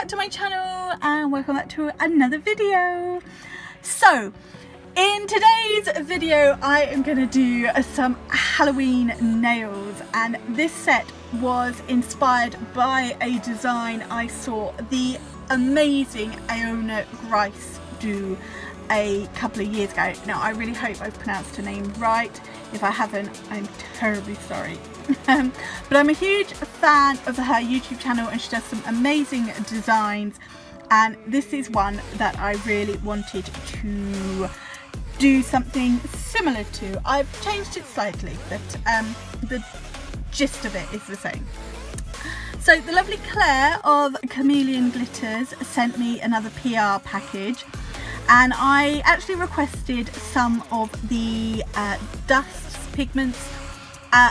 back to my channel and welcome back to another video. So in today's video I am going to do some Halloween nails, and this set was inspired by a design I saw the amazing Iona Grice do a couple of years ago. Now I really hope I've pronounced her name right. If I haven't, I'm terribly sorry. But I'm a huge fan of her YouTube channel and she does some amazing designs, and this is one that I really wanted to do something similar to. I've changed it slightly, but the gist of it is the same. So the lovely Claire of Chameleon Glitters sent me another PR package, and I actually requested some of the dusts, pigments,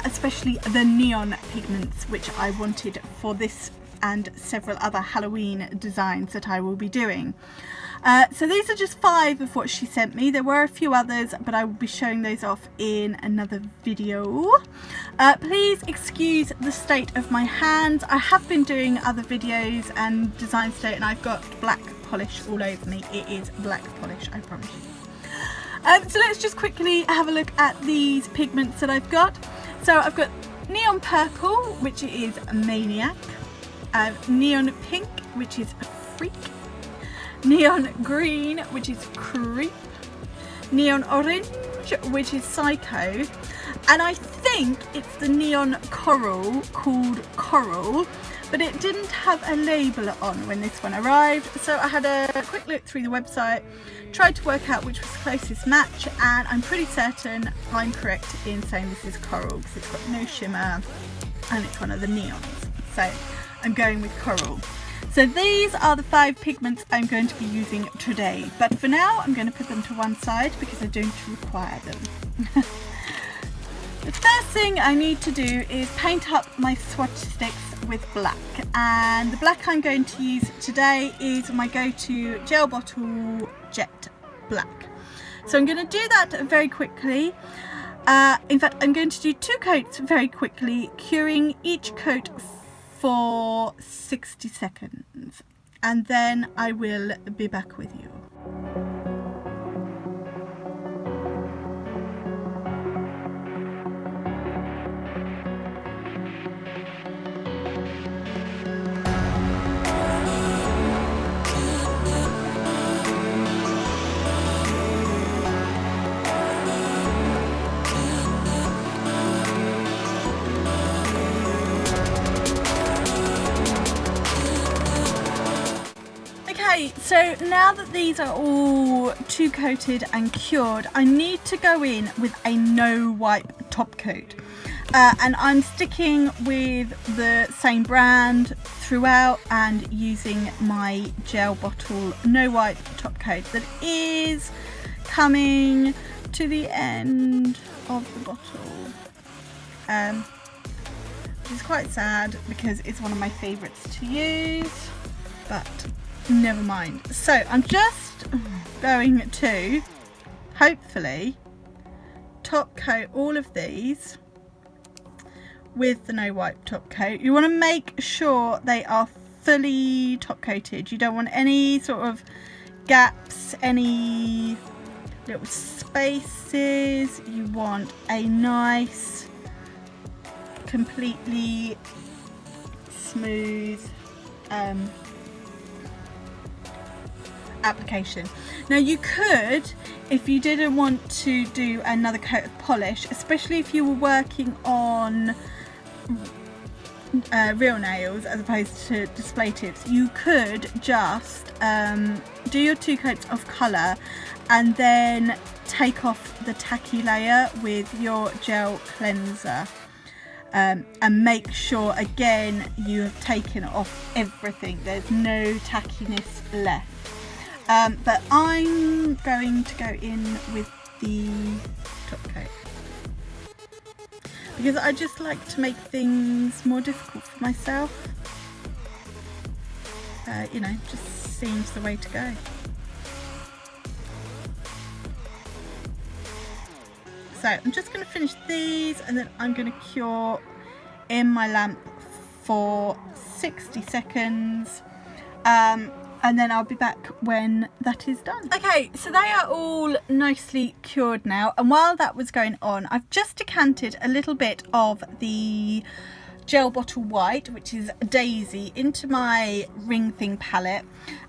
especially the neon pigments, which I wanted for this and several other Halloween designs that I will be doing. So these are just 5 of what she sent me. There were a few others, but I will be showing those off in another video. Please excuse the state of my hands. I have been doing other videos and designs today and I've got black polish all over me. It is black polish, I promise you. So let's just quickly have a look at these pigments that I've got. So I've got neon purple, which is Maniac, neon pink, which is Freak, neon green, which is Creep, neon orange, which is Psycho, and I think it's the neon coral called Coral, but it didn't have a label on when this one arrived, so I had a quick look through the website, tried to work out which was the closest match, and I'm pretty certain I'm correct in saying this is Coral because it's got no shimmer and it's one of the neons, so I'm going with Coral. So these are the 5 pigments I'm going to be using today, but for now I'm going to put them to one side because I don't require them. The first thing I need to do is paint up my swatch sticks with black, and the black I'm going to use today is my go-to gel bottle jet black. So I'm going to do that very quickly. In fact, I'm going to do 2 coats very quickly, curing each coat for 60 seconds, and then I will be back with you. So now that these are all 2 coated and cured, I need to go in with a no wipe top coat, and I'm sticking with the same brand throughout and using my gel bottle no wipe top coat that is coming to the end of the bottle, which is quite sad because it's one of my favorites to use, but never mind. So I'm just going to hopefully top coat all of these with the no wipe top coat. You want to make sure they are fully top coated. You don't want any sort of gaps, any little spaces. You want a nice, completely smooth application. Now you could, if you didn't want to do another coat of polish, especially if you were working on real nails as opposed to display tips, you could just do your 2 coats of colour and then take off the tacky layer with your gel cleanser, and make sure again you have taken off everything, there's no tackiness left. But I'm going to go in with the top coat because I just like to make things more difficult for myself. You know, just seems the way to go. So I'm just going to finish these and then I'm going to cure in my lamp for 60 seconds. and then I'll be back when that is done. Okay, so they are all nicely cured now, and while that was going on, I've just decanted a little bit of the gel bottle white, which is Daisy, into my ring thing palette,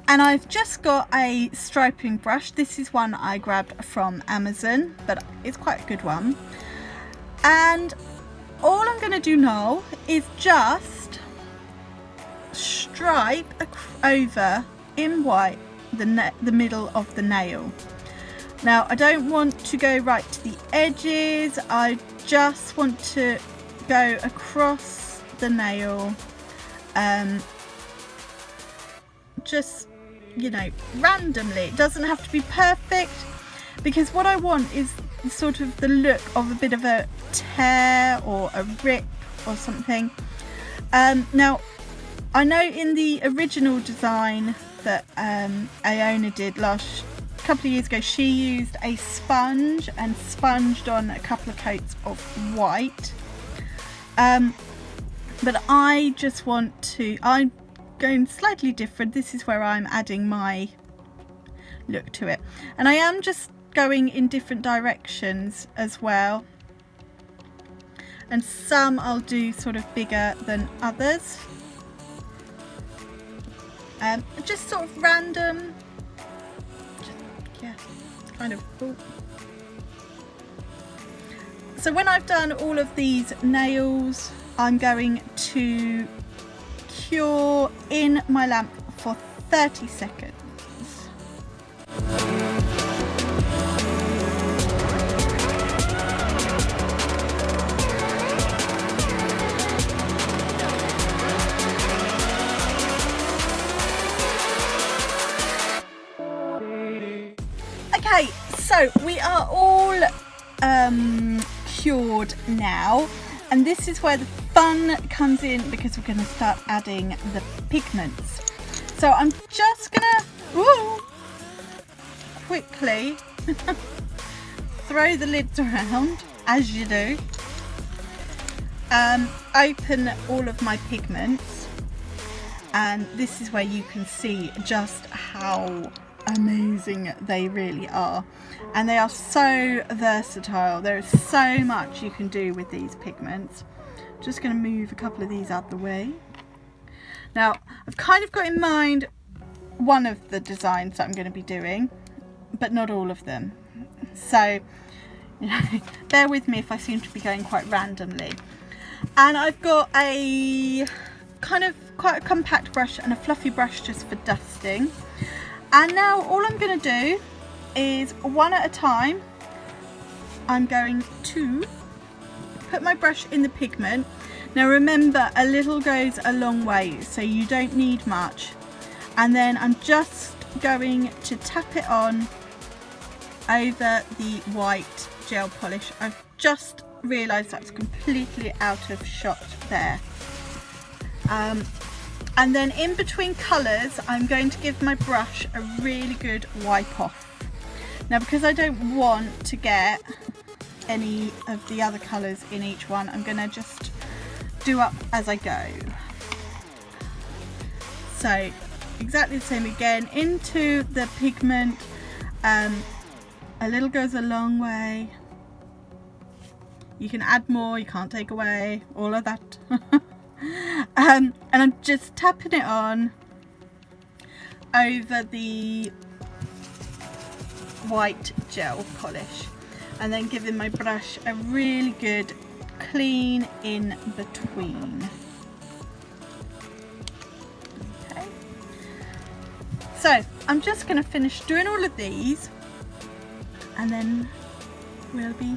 and I've just got a striping brush. This is one I grabbed from Amazon, but it's quite a good one, and all I'm going to do now is just stripe over in white the middle of the nail. Now I don't want to go right to the edges, I just want to go across the nail, just, you know, randomly. It doesn't have to be perfect, because what I want is sort of the look of a bit of a tear or a rip or something. Now I know in the original design that Iona did a couple of years ago, she used a sponge and sponged on a couple of coats of white, but I just want to, I'm going slightly different. This is where I'm adding my look to it, and I am just going in different directions as well, and some I'll do sort of bigger than others. Just sort of random, yeah, kind of cool. So when I've done all of these nails, I'm going to cure in my lamp for 30 seconds. Okay, so we are all cured now, and this is where the fun comes in, because we're going to start adding the pigments. So I'm just gonna quickly throw the lids around, as you do, open all of my pigments, and this is where you can see just how amazing they really are, and they are so versatile. There is so much you can do with these pigments. Just going to move a couple of these out the way. Now I've kind of got in mind one of the designs that I'm going to be doing, but not all of them, so you know, bear with me if I seem to be going quite randomly. And I've got a kind of quite a compact brush and a fluffy brush just for dusting. And now all I'm going to do is, one at a time, I'm going to put my brush in the pigment. Now remember, a little goes a long way, so you don't need much. And then I'm just going to tap it on over the white gel polish. I've just realised that's completely out of shot there. And then in between colours, I'm going to give my brush a really good wipe off. Now because I don't want to get any of the other colours in each one, I'm going to just do up as I go. So exactly the same again, into the pigment. A little goes a long way. You can add more, you can't take away, all of that. And I'm just tapping it on over the white gel polish, and then giving my brush a really good clean in between. Okay, so I'm just going to finish doing all of these, and then we'll be,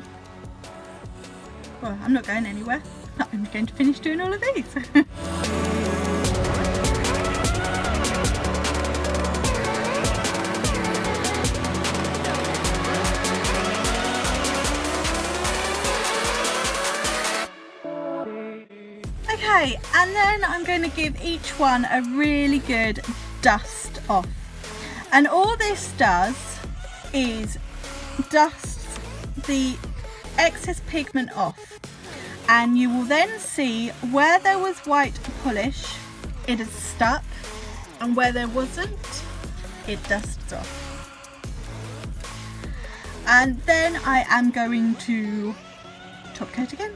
well, I'm not going anywhere. I'm going to finish doing all of these. Okay, and then I'm going to give each one a really good dust off. And all this does is dusts the excess pigment off. And you will then see where there was white polish, it has stuck, and where there wasn't, it dusts off. And then I am going to top coat again.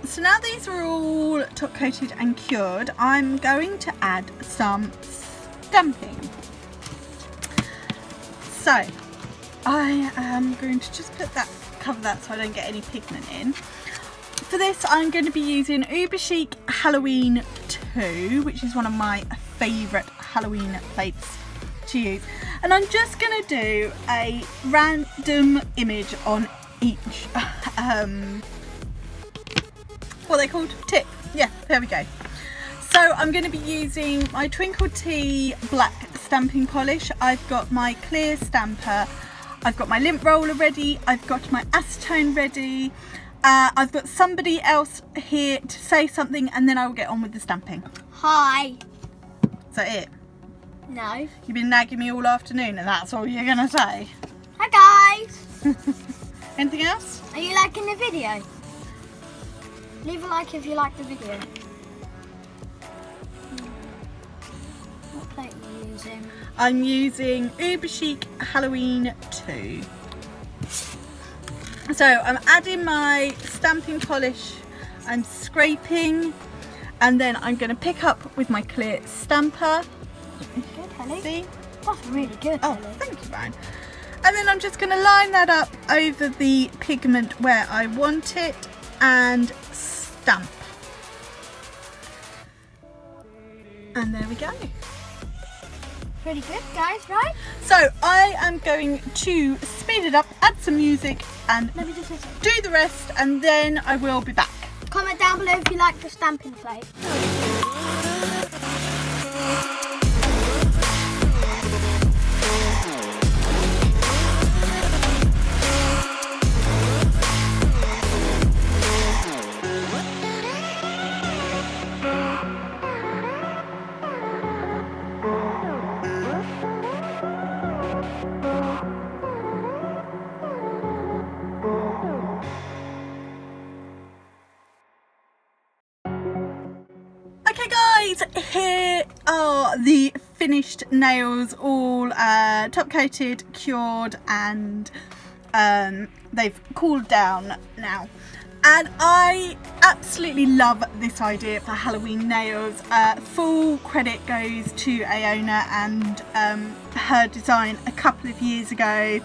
So now these are all top coated and cured, I'm going to add some stamping. So I am going to just cover that so I don't get any pigment in. For this I'm going to be using Uber Chic Halloween 2, which is one of my favourite Halloween plates to use. And I'm just going to do a random image on each what are they called? Tip. Yeah, there we go. So I'm going to be using my Twinkle Tea black stamping polish. I've got my clear stamper. I've got my lint roller ready. I've got my acetone ready. I've got somebody else here to say something and then I will get on with the stamping. Hi. Is that it? No. You've been nagging me all afternoon and that's all you're going to say? Hi guys. Anything else? Are you liking the video? Leave a like if you like the video. What plate are you using? I'm using Uber Chic Halloween 2. So I'm adding my stamping polish, I'm scraping, and then I'm going to pick up with my clear stamper. Good, Helen. See? That's really good, Oh, Helen. thank you, Brian. And then I'm just going to line that up over the pigment where I want it and stamp. And there we go. Pretty good, guys, right? So I am going to speed it up, add some music and Let me just listen. do the rest, and then I will be back. Comment down below if you like the stamping plate. Okay guys, here are the finished nails, all top coated, cured, and they've cooled down now. And I absolutely love this idea for Halloween nails. Full credit goes to Iona and her design a couple of years ago.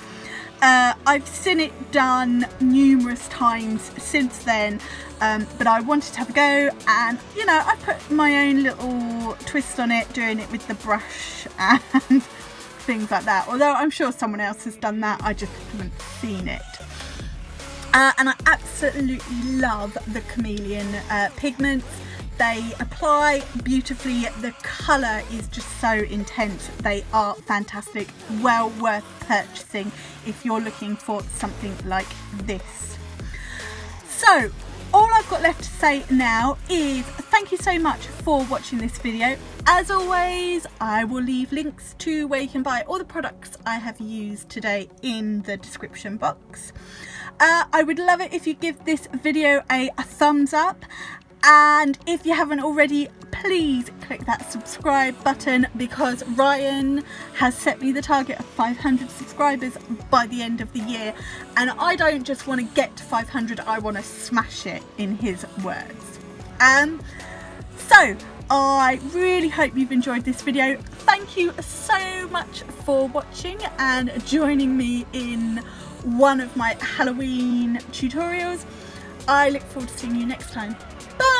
I've seen it done numerous times since then, but I wanted to have a go, and you know, I put my own little twist on it, doing it with the brush and things like that, although I'm sure someone else has done that, I just haven't seen it. And I absolutely love the Chameleon pigments. They apply beautifully, the colour is just so intense, they are fantastic, well worth purchasing if you're looking for something like this. So all I've got left to say now is thank you so much for watching this video. As always, I will leave links to where you can buy all the products I have used today in the description box. I would love it if you give this video a thumbs up, and if you haven't already, please click that subscribe button, because Ryan has set me the target of 500 subscribers by the end of the year, and I don't just want to get to 500, I want to smash it, in his words. So I really hope you've enjoyed this video. Thank you so much for watching and joining me in one of my Halloween tutorials. I look forward to seeing you next time. Bye!